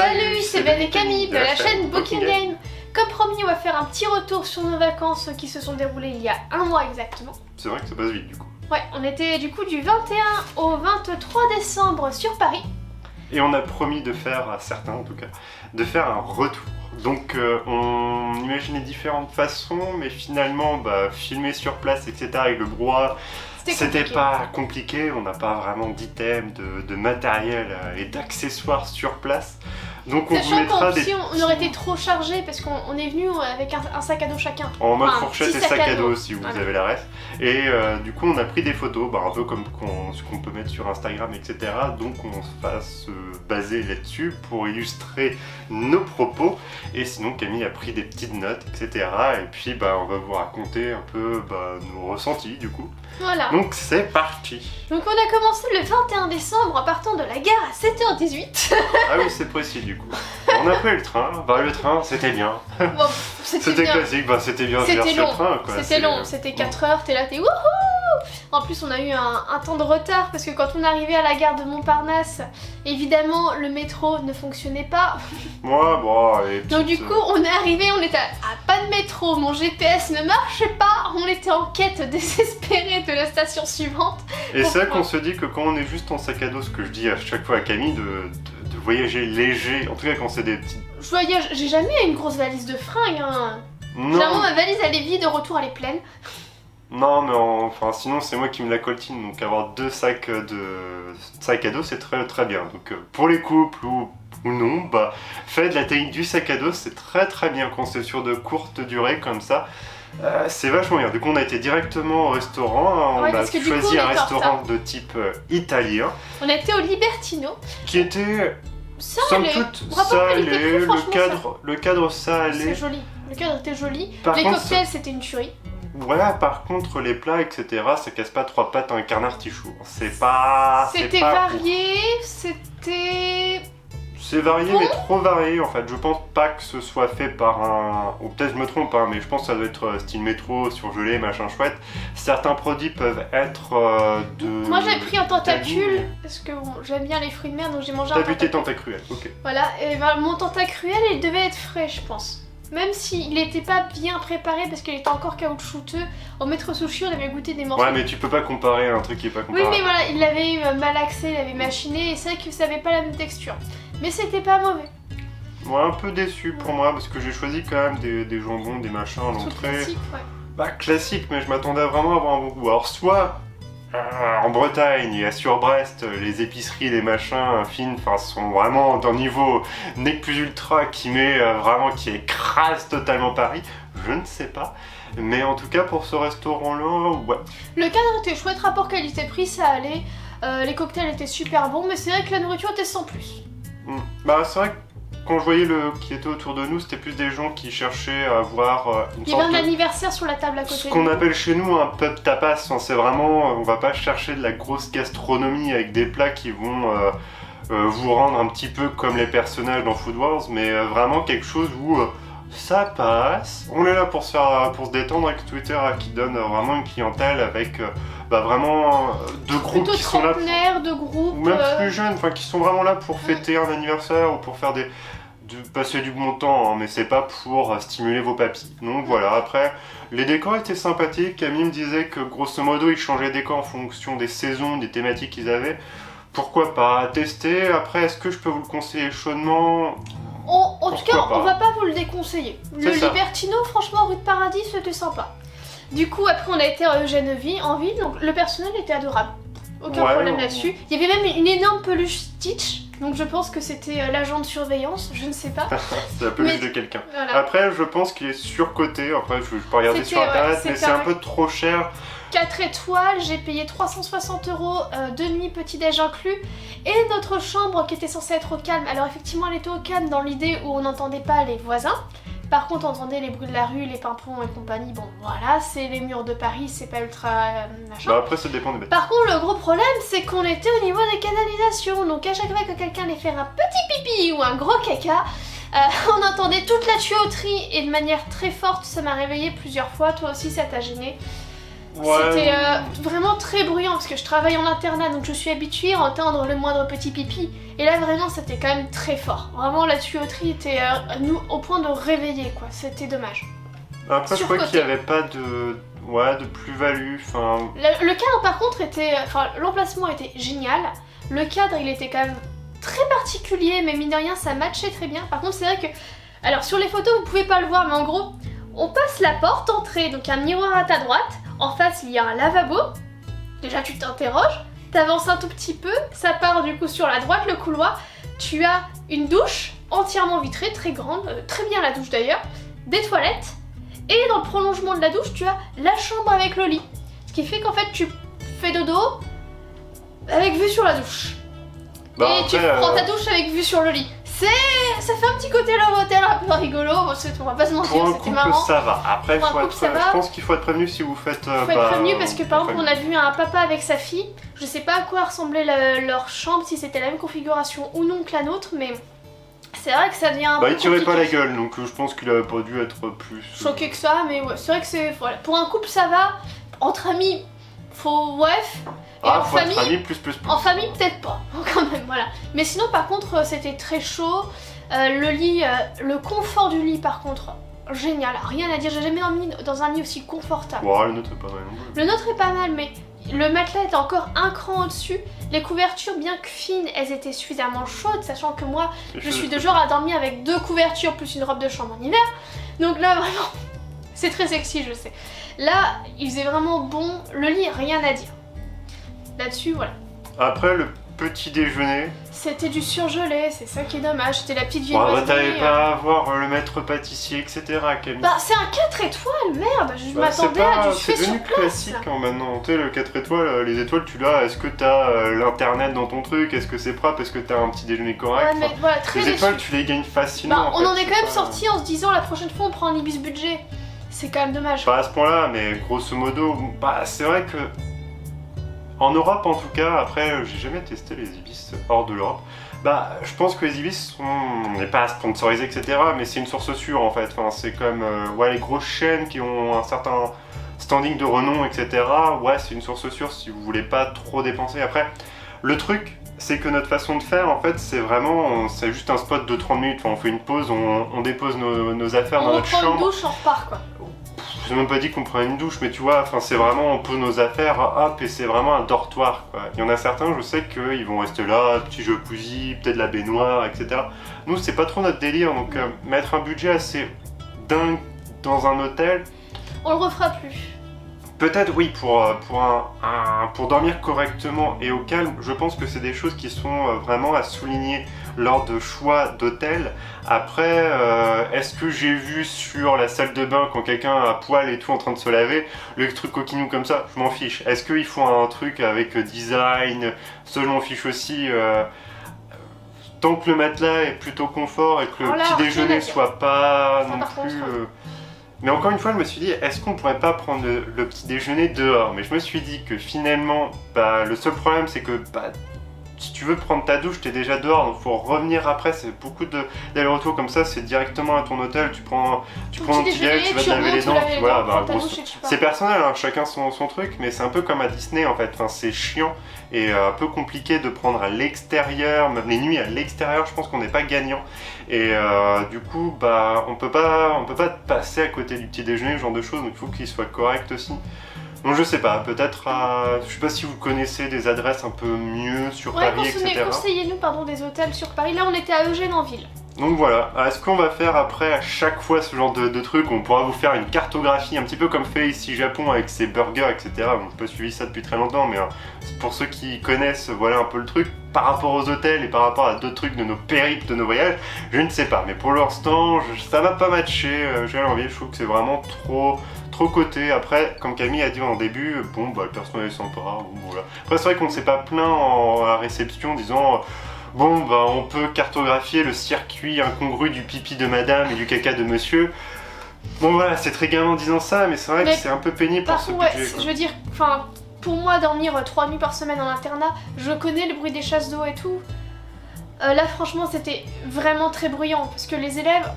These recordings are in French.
Salut, c'est Ben et Camille de la chaîne Booking Game. Comme promis, on va faire un petit retour sur nos vacances qui se sont déroulées il y a un mois exactement. C'est vrai que ça passe vite du coup. Ouais, on était du coup du 21 au 23 décembre sur Paris. Et on a promis de faire, à certains en tout cas, de faire un retour. Donc on imaginait différentes façons, mais finalement, filmer sur place, etc. avec le brouhaha, c'était pas compliqué. On n'a pas vraiment d'items, de matériel et d'accessoires sur place. Donc on vous mettra des... on aurait été trop chargé parce qu'on est venu avec un sac à dos chacun. En mode fourchette et sac à dos si vous avez la ref. Et du coup on a pris des photos, un peu comme ce qu'on peut mettre sur Instagram, etc. Donc on va se baser là-dessus pour illustrer nos propos. Et sinon Camille a pris des petites notes, etc. Et puis on va vous raconter un peu nos ressentis du coup. Voilà. Donc c'est parti. Donc on a commencé le 21 décembre en partant de la gare à 7h18. Ah oui, c'est précis du coup. On a pris le train. Le train c'était bien. Bon, c'était classique, c'était bien. C'était long. Le train, c'était long, c'était 4 heures, t'es là, t'es wouhou. En plus on a eu un temps de retard parce que quand on arrivait à la gare de Montparnasse, évidemment le métro ne fonctionnait pas. Donc du coup on est arrivé, on était à pas de métro, mon GPS ne marchait pas, on était en quête désespérée de la station suivante. Et c'est vrai qu'on se dit que quand on est juste en sac à dos, ce que je dis à chaque fois à Camille, de voyager léger, en tout cas quand c'est des petits... Je voyage, j'ai jamais une grosse valise de fringues. Généralement ma valise elle est vide, de retour elle est pleine. Non mais sinon c'est moi qui me la coltine, donc avoir 2 sacs à dos c'est très très bien. Donc pour les couples ou non, faites la technique du sac à dos, c'est très très bien quand c'est sur de courtes durées comme ça. C'est vachement bien. Du coup on a été directement au restaurant, on a choisi un restaurant de type italien. On a été au Libertino. Qui était... somme toute, ça allait, le cadre ça allait. C'est joli, le cadre était joli, les cocktails c'était une tuerie. Voilà, par contre les plats etc, ça casse pas 3 pattes à un canard tichou. C'est varié, c'est varié mais trop varié en fait. Je pense pas que ce soit fait par un... Ou peut-être je me trompe mais je pense que ça doit être style métro, surgelé, machin chouette. Certains produits peuvent être de... Moi j'ai pris un tentacule, parce que j'aime bien les fruits de mer donc j'ai mangé un tentacule. T'as bu tes tentacruels, ok. Voilà, et mon tentacruel il devait être frais je pense. Même s'il n'était pas bien préparé parce qu'il était encore caoutchouteux, au maître sushi on avait goûté des morceaux. Ouais mais tu peux pas comparer un truc qui est pas comparable. Oui mais voilà, il l'avait malaxé, il l'avait machiné et c'est vrai que ça avait pas la même texture. Mais c'était pas mauvais. Ouais, un peu déçu pour moi parce que j'ai choisi quand même des jambons, des machins à l'entrée. Classique, ouais. Classique, mais je m'attendais vraiment à avoir un bon goût. Alors soit en Bretagne et à Sur-Brest, les épiceries, les machins fines, sont vraiment d'un niveau nec plus ultra qui écrase totalement Paris. Je ne sais pas. Mais en tout cas pour ce restaurant-là, ouais. Le cadre était chouette, rapport qualité-prix, ça allait. Les cocktails étaient super bons, mais c'est vrai que la nourriture était sans plus. C'est vrai que quand je voyais qui était autour de nous, c'était plus des gens qui cherchaient à avoir une sorte de... anniversaire sur la table à côté. Ce qu'on appelle chez nous un pub tapas, c'est vraiment, on va pas chercher de la grosse gastronomie avec des plats qui vont vous rendre un petit peu comme les personnages dans Food Wars, mais vraiment quelque chose où ça passe. On est là pour se détendre avec Twitter qui donne vraiment une clientèle avec vraiment de groupes qui sont là pour, de groupes, ou même plus jeunes, qui sont vraiment là pour fêter un anniversaire ou pour faire passer du bon temps, mais c'est pas pour stimuler vos papilles. Donc voilà, après les décors étaient sympathiques. Camille me disait que grosso modo ils changeaient les décors en fonction des saisons, des thématiques qu'ils avaient. Pourquoi pas tester. Après, est-ce que je peux vous le conseiller chaudement? En tout cas, on va pas vous le déconseiller. Le Libertino, franchement, rue de Paradis, c'était sympa. Du coup, après, on a été à Eugène en ville, donc le personnel était adorable. Aucun problème là-dessus. Il y avait même une énorme peluche Stitch, donc je pense que c'était l'agent de surveillance, je ne sais pas. C'est la peluche de quelqu'un. Voilà. Après, je pense qu'il est surcoté. Après, je peux regarder sur internet, mais c'est un peu trop cher. 4 étoiles, j'ai payé 360 €, 2 nuits petit-déj inclus, et notre chambre qui était censée être au calme. Alors effectivement elle était au calme dans l'idée où on n'entendait pas les voisins, par contre on entendait les bruits de la rue, les pimpons et compagnie, bon voilà, c'est les murs de Paris, c'est pas ultra machin. Après ça dépend des bêtes. Par contre le gros problème c'est qu'on était au niveau des canalisations, donc à chaque fois que quelqu'un allait faire un petit pipi ou un gros caca, on entendait toute la tuyauterie et de manière très forte, ça m'a réveillée plusieurs fois, toi aussi ça t'a gêné. C'était vraiment très bruyant parce que je travaille en internat donc je suis habituée à entendre le moindre petit pipi. Et là vraiment c'était quand même très fort. Vraiment la tuyauterie était au point de réveiller quoi, c'était dommage. Après je crois qu'il n'y avait pas de plus-value. Le cadre par contre était... l'emplacement était génial. Le cadre il était quand même très particulier mais mine de rien ça matchait très bien. Par contre c'est vrai que... Alors sur les photos vous pouvez pas le voir mais en gros on passe la porte d'entrée, donc un miroir à ta droite. En face, il y a un lavabo. Déjà, tu t'interroges. T'avances un tout petit peu. Ça part du coup sur la droite, le couloir. Tu as une douche entièrement vitrée, très grande. Très bien la douche d'ailleurs. Des toilettes. Et dans le prolongement de la douche, tu as la chambre avec le lit. Ce qui fait qu'en fait, tu fais dodo avec vue sur la douche. Et tu prends ta douche avec vue sur le lit. Ça fait un petit côté Love Hotel un peu rigolo, on va pas se mentir, c'était marrant. Pour ça va. Après, je pense qu'il faut être prévenu si vous faites... Il faut être prévenu parce que par exemple, on a vu un papa avec sa fille. Je sais pas à quoi ressemblait leur chambre, si c'était la même configuration ou non que la nôtre, mais c'est vrai que ça devient un peu il tirait pas la gueule, donc je pense qu'il aurait pas dû être plus... choqué que ça, mais ouais, c'est vrai que c'est... Voilà. Pour un couple, ça va. Entre amis, faut... Bref... Et en famille, plus. En famille, peut-être pas, quand même, voilà. Mais sinon, par contre, c'était très chaud. Le lit, le confort du lit, par contre, génial. Rien à dire, j'ai jamais dormi dans un lit aussi confortable. Ouais, le nôtre est pas mal non plus. Le nôtre est pas mal, mais le matelas est encore un cran au-dessus. Les couvertures, bien que fines, elles étaient suffisamment chaudes, sachant que moi, je suis de genre à dormir avec 2 couvertures plus une robe de chambre en hiver. Donc là, vraiment, c'est très sexy, je sais. Là, il faisait vraiment bon. Le lit, rien à dire. Là-dessus, voilà. Après, le petit déjeuner... C'était du surgelé, c'est ça qui est dommage. C'était la petite viennoiserie. T'avais pas à voir le maître pâtissier, etc. Camille. C'est un 4 étoiles, merde. Je m'attendais à du fait sur place. C'est devenu classique maintenant. Tu sais, le 4 étoiles, les étoiles, tu l'as. Est-ce que t'as l'internet dans ton truc? Est-ce que c'est propre? Est-ce que t'as un petit déjeuner correct? Ouais, mais voilà, très les étoiles, tu les gagnes facilement. On en est quand même sorti en se disant la prochaine fois on prend un Ibis budget. C'est quand même dommage. Pas à ce point-là, mais grosso modo, c'est vrai que... En Europe en tout cas, après j'ai jamais testé les Ibis hors de l'Europe, je pense que les Ibis on n'est pas sponsorisés etc, mais c'est une source sûre en fait, c'est comme les grosses chaînes qui ont un certain standing de renom etc, c'est une source sûre si vous voulez pas trop dépenser. Après, le truc c'est que notre façon de faire en fait c'est juste un spot de 30 minutes, on fait une pause, on dépose nos affaires dans notre chambre. On reprend une douche, on repart quoi. Je n'ai même pas dit qu'on prenait une douche, mais tu vois, c'est vraiment, on pose nos affaires, hop, et c'est vraiment un dortoir, quoi. Il y en a certains, je sais qu'ils vont rester là, petit jacuzzi, peut-être la baignoire, etc. Nous, c'est pas trop notre délire, donc mettre un budget assez dingue dans un hôtel... On le refera plus. Peut-être oui, pour dormir correctement et au calme, je pense que c'est des choses qui sont vraiment à souligner lors de choix d'hôtel. Après, est-ce que j'ai vu sur la salle de bain quand quelqu'un a poil et tout en train de se laver, le truc coquinou comme ça, je m'en fiche. Est-ce qu'il faut un truc avec design, ça je m'en fiche aussi. Tant que le matelas est plutôt confort et que le petit déjeuner soit pas non plus... Mais encore une fois, je me suis dit, est-ce qu'on pourrait pas prendre le petit déjeuner dehors? Mais je me suis dit que finalement, le seul problème c'est que si tu veux prendre ta douche, t'es déjà dehors, donc faut revenir après, c'est beaucoup d'aller-retour comme ça, c'est directement à ton hôtel, tu prends un petit déjeuner, tu vas te laver les dents, puis voilà, c'est personnel, hein, chacun son truc, mais c'est un peu comme à Disney en fait, c'est chiant et un peu compliqué de prendre à l'extérieur, même les nuits à l'extérieur, je pense qu'on n'est pas gagnant, et du coup, on peut pas passer à côté du petit déjeuner, ce genre de choses, donc il faut qu'il soit correct aussi. Donc je sais pas, peut-être je sais pas si vous connaissez des adresses un peu mieux sur Paris, etc. Conseillez-nous des hôtels sur Paris. Là on était à Eugène en ville. Donc voilà, est-ce qu'on va faire après à chaque fois ce genre de truc? On pourra vous faire une cartographie un petit peu comme fait ici Japon avec ses burgers, etc. Bon, j'ai pas suivi ça depuis très longtemps, mais pour ceux qui connaissent, voilà un peu le truc. Par rapport aux hôtels et par rapport à d'autres trucs de nos périples, de nos voyages, je ne sais pas. Mais pour l'instant, ça va pas matcher, j'ai l'envie, je trouve que c'est vraiment trop coté. Après, comme Camille a dit en début, le personnel est sympa, voilà. Après c'est vrai qu'on ne s'est pas plaint à la réception disant... on peut cartographier le circuit incongru du pipi de madame et du caca de monsieur. Bon voilà, c'est très gamin en disant ça, mais c'est vrai que c'est un peu pénible pour ce budget. Je veux dire, pour moi, dormir 3 nuits par semaine en internat, je connais le bruit des chasses d'eau et tout. Là, franchement, c'était vraiment très bruyant, parce que les élèves,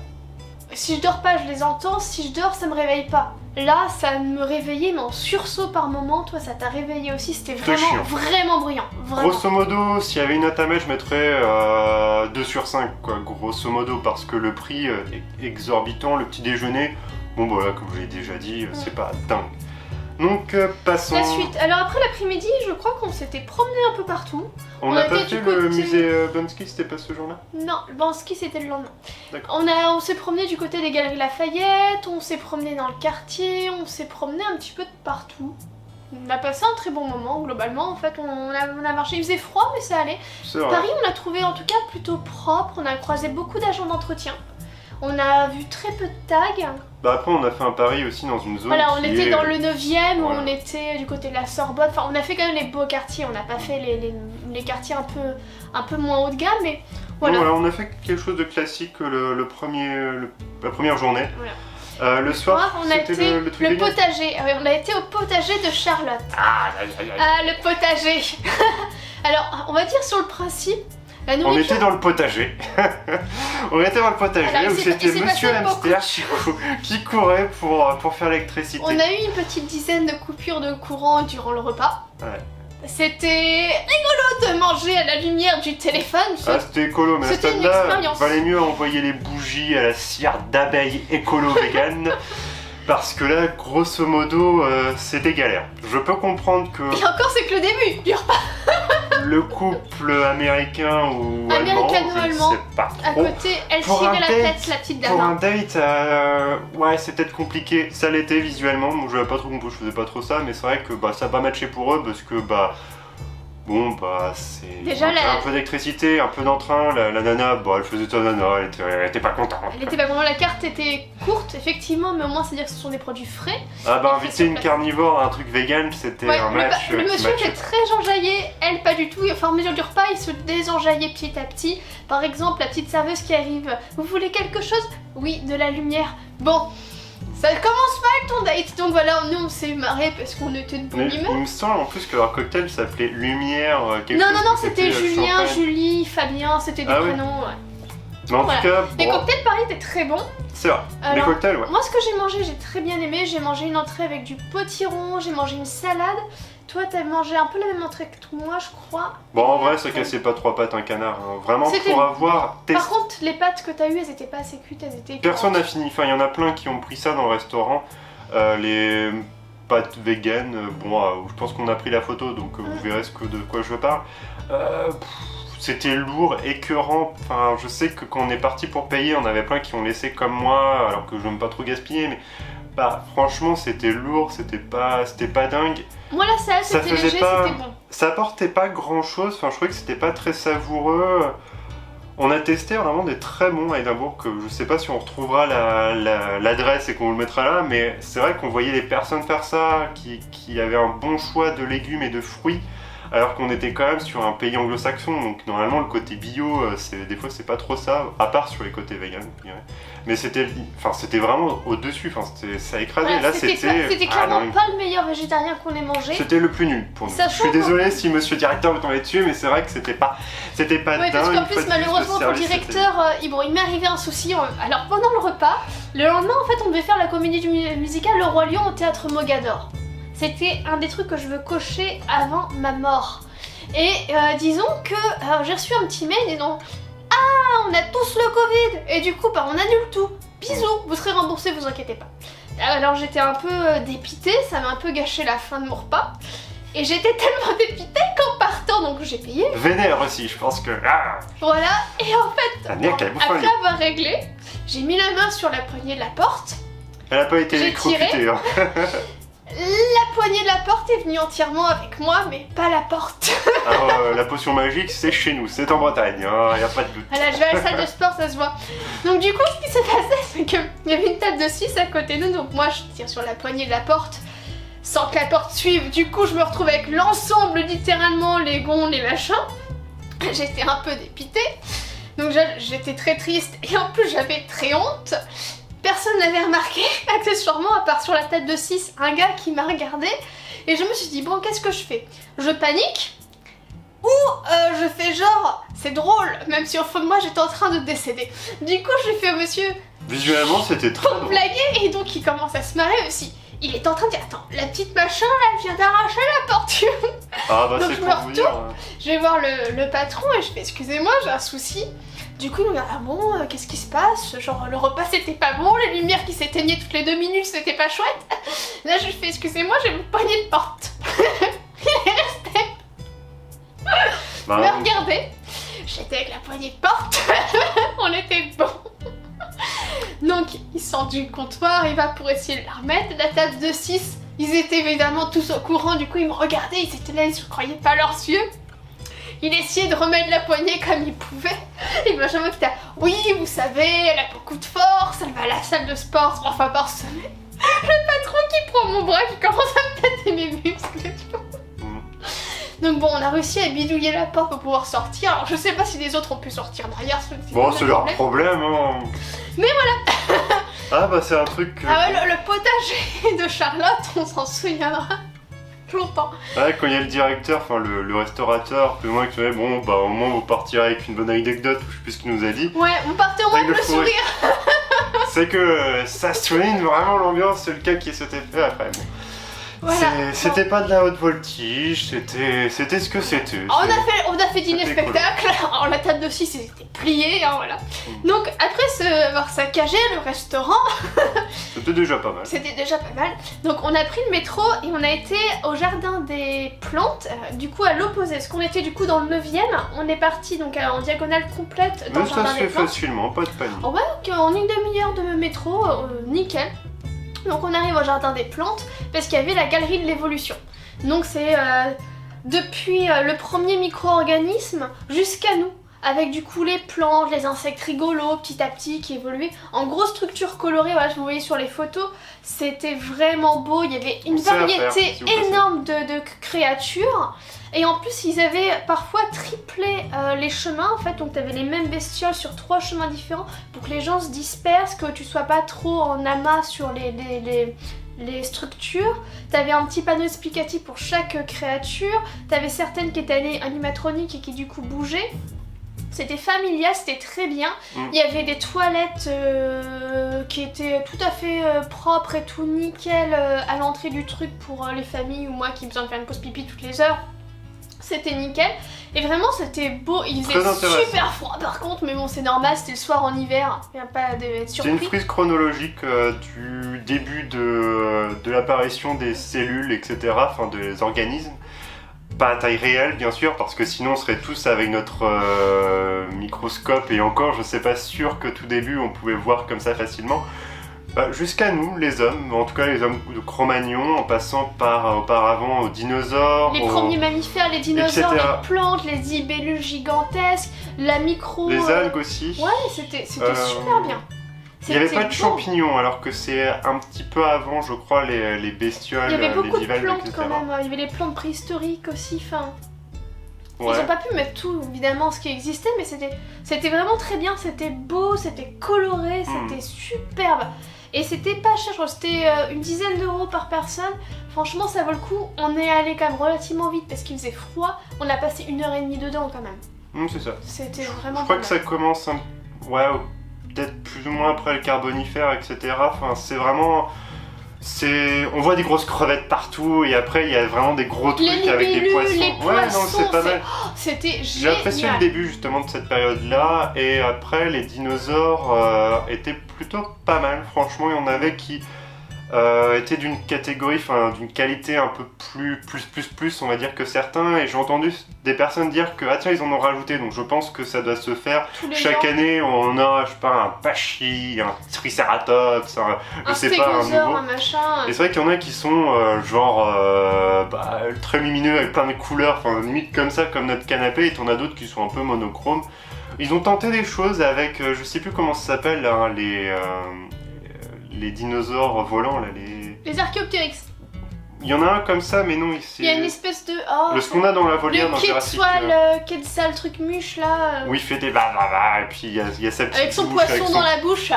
si je dors pas, je les entends, si je dors, ça me réveille pas. Là, ça me réveillait, mais en sursaut par moment. Toi, ça t'a réveillé aussi. C'était vraiment, vraiment bruyant. Vraiment. Grosso modo, s'il y avait une note à mettre, je mettrais 2 sur 5, quoi, grosso modo, parce que le prix est exorbitant. Le petit déjeuner, bon, voilà, comme je l'ai déjà dit, c'est pas dingue. Donc, passons... La suite. Alors, après l'après-midi, je crois qu'on s'était promené un peu partout. On n'a pas fait le musée Bansky, c'était pas ce jour-là? Non, le Bansky, c'était le lendemain. D'accord. On s'est promené du côté des Galeries Lafayette, on s'est promené dans le quartier, on s'est promené un petit peu de partout. On a passé un très bon moment, globalement. En fait, on a marché. Il faisait froid, mais ça allait. Paris, on l'a trouvé en tout cas plutôt propre. On a croisé beaucoup d'agents d'entretien. On a vu très peu de tags. Bah après, on a fait un pari aussi dans une zone. Voilà, on était dans le 9e, voilà. On était du côté de la Sorbonne. Enfin, on a fait quand même les beaux quartiers. On n'a pas fait les quartiers un peu moins haut de gamme, mais voilà. Non, voilà, on a fait quelque chose de classique la première journée. Voilà. Le soir, on a été le potager. On a été au potager de Charlotte. Le potager. Alors, on va dire sur le principe. On était dans le potager. On était dans le potager où c'était Monsieur Hamster qui courait pour faire l'électricité. On a eu une petite dizaine de coupures de courant durant le repas. Ouais. C'était rigolo de manger à la lumière du téléphone. Ah, c'était écolo, mais à ce stade-là, il valait mieux envoyer les bougies à la cire d'abeilles écolo-vegan. Parce que là, grosso modo, c'était galère. Je peux comprendre que... Et encore, c'est que le début du repas. Le couple américain ou allemand, je ne sais pas trop. À côté, elle tirait la tête, la petite dame. Pour un date, ouais, c'est peut-être compliqué. Ça l'était visuellement. Moi, je n'avais pas trop compris, je faisais pas trop ça. Mais c'est vrai que ça n'a pas matché pour eux parce que, bon, c'est déjà, un peu d'électricité, un peu d'entrain. La nana, elle faisait sa nana, elle était pas contente. Elle était pas contente, la carte était courte, effectivement, mais au moins c'est dire que ce sont des produits frais. Ah inviter une carnivore à un truc vegan, c'était un match. Le monsieur était très enjaillé, elle pas du tout. Enfin, en mesure du repas, il se désenjaillait petit à petit. Par exemple, la petite serveuse qui arrive, vous voulez quelque chose? Oui, de la lumière. Bon. Ça commence mal ton date, donc voilà, nous on s'est marré parce qu'on était de bonne humeur. Il me semble en plus que leur cocktail s'appelait Lumière Non, c'était Julien, Julie, Fabien, c'était des prénoms. Ouais. Mais en tout cas, les cocktails pareil étaient très bons. C'est vrai, les cocktails, ouais. Moi ce que j'ai mangé, j'ai très bien aimé. J'ai mangé une entrée avec du potiron, j'ai mangé une salade. Toi t'as mangé un peu la même entrée que moi je crois. Bon en vrai ça cassait pas 3 pattes un canard, hein. Vraiment pour avoir testé. Par contre les pâtes que t'as eues elles étaient pas assez cuites, elles étaient... Personne n'a fini, enfin il y en a plein qui ont pris ça dans le restaurant. Les pâtes vegan, je pense qu'on a pris la photo donc vous verrez de quoi je parle. C'était lourd, écœurant, enfin je sais que quand on est parti pour payer on avait plein qui ont laissé comme moi alors que je n'aime pas trop gaspiller mais franchement c'était lourd, c'était pas dingue. Moi la salle c'était léger, c'était bon. Ça apportait pas grand chose, enfin je trouvais que c'était pas très savoureux. On a testé vraiment des très bons à Édimbourg, que je sais pas si on retrouvera l'adresse et qu'on vous le mettra là, mais c'est vrai qu'on voyait les personnes faire ça, qui avaient un bon choix de légumes et de fruits, alors qu'on était quand même sur un pays anglo-saxon, donc normalement le côté bio, des fois c'est pas trop ça, à part sur les côtés vegan, mais c'était vraiment au-dessus, ça écrasait, là c'était clairement pas le meilleur végétarien qu'on ait mangé. C'était le plus nul pour nous. Je suis désolé si monsieur directeur veut tomber dessus, mais c'est vrai que c'était pas dingue. Parce qu'en plus malheureusement pour le directeur, il m'est arrivé un souci, alors pendant le repas, le lendemain en fait on devait faire la comédie musicale Le Roi Lion au théâtre Mogador. C'était un des trucs que je veux cocher avant ma mort. Et disons que j'ai reçu un petit mail disant « Ah, on a tous le Covid !» Et du coup, on annule tout. Bisous, vous serez remboursés, vous inquiétez pas. Alors j'étais un peu dépitée, ça m'a un peu gâché la fin de mon repas. Et j'étais tellement dépitée qu'en partant, donc j'ai payé. Vénère aussi, je pense que... Voilà, et en fait, après avoir réglé, j'ai mis la main sur la poignée de la porte. Elle a pas été électrocutée, hein. La poignée de la porte est venue entièrement avec moi, mais pas la porte. Alors, la potion magique, c'est chez nous, c'est en Bretagne, y a pas de doute. Voilà, je vais à la salle de sport, ça se voit. Donc du coup, ce qui s'est passé, c'est qu'il y avait une table de 6 à côté de nous, donc moi je tire sur la poignée de la porte, sans que la porte suive. Du coup, je me retrouve avec l'ensemble, littéralement, les gonds, les machins. J'étais un peu dépitée, donc j'étais très triste, et en plus j'avais très honte. Personne n'avait remarqué, accessoirement, à part sur la tête de 6, un gars qui m'a regardé. Et je me suis dit, bon, qu'est-ce que je fais? Je panique? Ou je fais genre, c'est drôle, même si au fond de moi, j'étais en train de décéder. Du coup, j'ai fait au monsieur... Visuellement, c'était très drôle. Pour blaguer, et donc il commence à se marrer aussi. il est en train de dire attends, la petite machin là, elle vient d'arracher la porte. Ah bah Donc c'est je pour me vous dire. retourne, je vais voir le patron et je fais excusez-moi, j'ai un souci. Du coup, il me regarde, ah bon, qu'est-ce qui se passe? Genre, le repas c'était pas bon, les lumières qui s'éteignaient toutes les 2 minutes c'était pas chouette. Là, je lui fais, excusez-moi, j'ai mon poignet de porte. Il est resté Bah, me regarder. J'étais avec la poignée de porte, on était bon. Donc, il sort du comptoir, il va pour essayer de la remettre. La table de 6, ils étaient évidemment tous au courant, du coup, ils me regardaient, ils étaient là, ils se croyaient pas leurs yeux. Il essayait de remettre la poignée comme il pouvait. Et Benjamin qui était oui, vous savez, elle a beaucoup de force, elle va à la salle de sport 3 fois par semaine. Le patron qui prend mon bras, qui commence à me péter mes muscles et tout. Donc bon, on a réussi à bidouiller la porte pour pouvoir sortir. Alors je sais pas si les autres ont pu sortir derrière. Bon, c'est leur problème, hein. Mais voilà. Ah bah c'est un truc... Ah ouais, le potager de Charlotte, on s'en souviendra longtemps. Ouais, quand il y a le directeur, enfin le restaurateur, plus ou moins qui fait bon bah au moins vous partirez avec une bonne anecdote, ou je sais plus ce qu'il nous a dit. Ouais, on partait au moins avec le fourré. sourire. C'est que ça souligne vraiment l'ambiance, c'est le cas qui s'était fait après. Bon. Voilà. C'était pas de la haute voltige, c'était ce que c'était. On a fait dîner-spectacle, alors la table de 6 était pliée, hein, voilà. Donc après avoir saccagé le restaurant, c'était déjà pas mal. C'était déjà pas mal. Donc on a pris le métro et on a été au jardin des plantes, du coup à l'opposé, parce qu'on était du coup dans le 9e, on est parti donc en diagonale complète dans mais le jardin ça se des fait plantes. facilement, pas de panique. Oh ouais, donc en une demi-heure de métro, nickel. Donc on arrive au jardin des plantes parce qu'il y avait la galerie de l'évolution. Donc c'est depuis le premier micro-organisme jusqu'à nous, avec du coup les plantes, les insectes rigolos petit à petit qui évoluaient en grosse structure colorée. Voilà, vous voyez sur les photos, c'était vraiment beau. Il y avait une variété énorme de créatures. Et en plus, ils avaient parfois triplé les chemins, en fait, donc tu avais les mêmes bestioles sur 3 chemins différents pour que les gens se dispersent, que tu sois pas trop en amas sur les structures. Tu avais un petit panneau explicatif pour chaque créature, tu avais certaines qui étaient animatroniques et qui du coup bougeaient. C'était familial, c'était très bien. Il y avait des toilettes qui étaient tout à fait propres et tout nickel à l'entrée du truc pour les familles ou moi qui besoin de faire une pause pipi toutes les heures. C'était nickel et vraiment c'était beau, il faisait super froid par contre, mais bon c'est normal, c'était le soir en hiver, il n'y a pas de surprise. C'est une frise chronologique du début de l'apparition des cellules, etc., enfin des organismes, pas à taille réelle bien sûr, parce que sinon on serait tous avec notre microscope et encore je sais pas sûr que tout début on pouvait voir comme ça facilement. Jusqu'à nous, les hommes, en tout cas les hommes de Cro-Magnon, en passant par auparavant aux dinosaures, les premiers mammifères, les dinosaures, etc. les plantes, les libellules gigantesques, la micro... Les algues aussi. Ouais, c'était super bien. Il n'y avait pas de champignons, alors que c'est un petit peu avant, je crois, les bestioles, il y avait beaucoup les bivalves, de plantes etc. quand même, il y avait les plantes préhistoriques aussi, enfin... Ouais. Ils ont pas pu mettre tout, évidemment, ce qui existait, mais c'était vraiment très bien, c'était beau, c'était coloré, c'était superbe. Et c'était pas cher, je crois que c'était une dizaine d'euros par personne. Franchement, ça vaut le coup. On est allé quand même relativement vite parce qu'il faisait froid. On a passé 1h30 dedans quand même. C'est ça. C'était vraiment Je crois que ça commence peut-être plus ou moins après le Carbonifère, etc. Enfin, c'est vraiment... On voit des grosses crevettes partout et après il y a vraiment des gros trucs avec des poissons. Les poissons, non, c'est pas mal. C'était génial. J'ai apprécié le début justement de cette période-là et après les dinosaures étaient plutôt pas mal. Franchement, il y en avait qui étaient d'une catégorie, enfin d'une qualité un peu plus, on va dire que certains. Et j'ai entendu des personnes dire que tiens ils en ont rajouté, donc je pense que ça doit se faire. Chaque année on a, je sais pas, un Pachy, un Triceratops, un nouveau. Un machin. Et c'est vrai qu'il y en a qui sont très lumineux avec plein de couleurs, enfin limite comme ça, comme notre canapé, et t'en as d'autres qui sont un peu monochromes. Ils ont tenté des choses avec, je sais plus comment ça s'appelle, hein, les dinosaures volants là, les Archaeopteryx. Il y en a un comme ça, mais non, ici. Il y a une espèce de... ce qu'on a dans la volière dans Jurassic. Le Quetzal, le truc muche là. Oui, il fait des et puis il y a sa petite avec son poisson dans la bouche.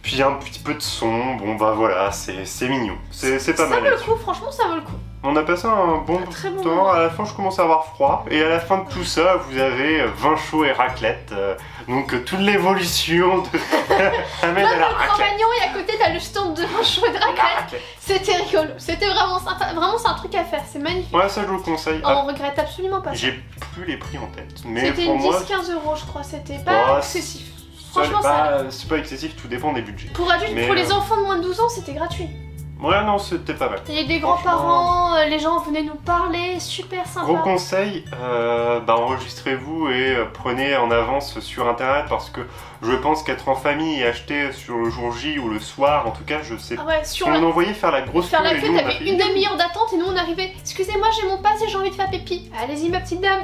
Puis il y a un petit peu de son, bon bah voilà, c'est mignon. C'est pas mal. Ça vaut le coup, franchement ça vaut le coup. On a passé un bon très bon temps, moment. à la fin je commence à avoir froid, et à la fin de tout ça, vous avez vin chaud et raclette, donc toute l'évolution de... amène à la Le raclette. Cro-Magnon et à côté t'as le stand de vin chaud et de La raclette. raclette. C'était rigolo, c'était vraiment sympa, vraiment c'est un truc à faire, c'est magnifique. Ouais, ça je vous le conseille. On regrette absolument pas ça. J'ai plus les prix en tête, mais C'était pour moi, 10-15 euros je crois, c'était pas Ouais, excessif. ça, Franchement ça allait. c'est pas excessif, tout dépend des budgets. Pour adultes, Mais, pour les enfants de moins de 12 ans c'était gratuit. Ouais, non, c'était pas mal. Il y a des grands-parents, les gens venaient nous parler, super sympa. Gros conseil, enregistrez-vous et prenez en avance sur internet parce que je pense qu'être en famille et acheter sur le jour J ou le soir, en tout cas, je sais Ah ouais, sur on la... envoyait faire la grosse Faire la queue queue, et nous, on a t'avais fait- une demi-heure d'attente et nous on arrivait. Excusez-moi, j'ai mon pass et j'ai envie de faire pipi. Allez-y ma petite dame.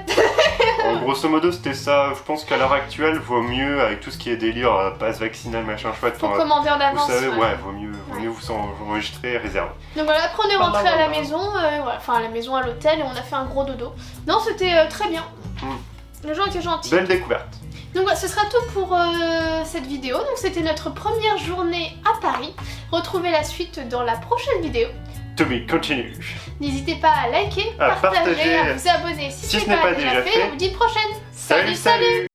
En grosso modo, c'était ça. Je pense qu'à l'heure actuelle, vaut mieux, avec tout ce qui est délire, passe vaccinal, machin chouette, Faut commander en vous avance. savez, ouais. ouais, vaut mieux vous enregistrer et réserver. Donc voilà, après on est rentré à la maison, enfin à la maison, à l'hôtel, et on a fait un gros dodo. Non, c'était très bien. Les gens étaient gentils. Belle découverte. Donc voilà, ce sera tout pour cette vidéo. Donc c'était notre première journée à Paris. Retrouvez la suite dans la prochaine vidéo. Tommy, continue. N'hésitez pas à liker, À partager, partager. à vous abonner si Si ce n'est pas déjà fait. fait. On vous dit une prochaine. Salut, salut.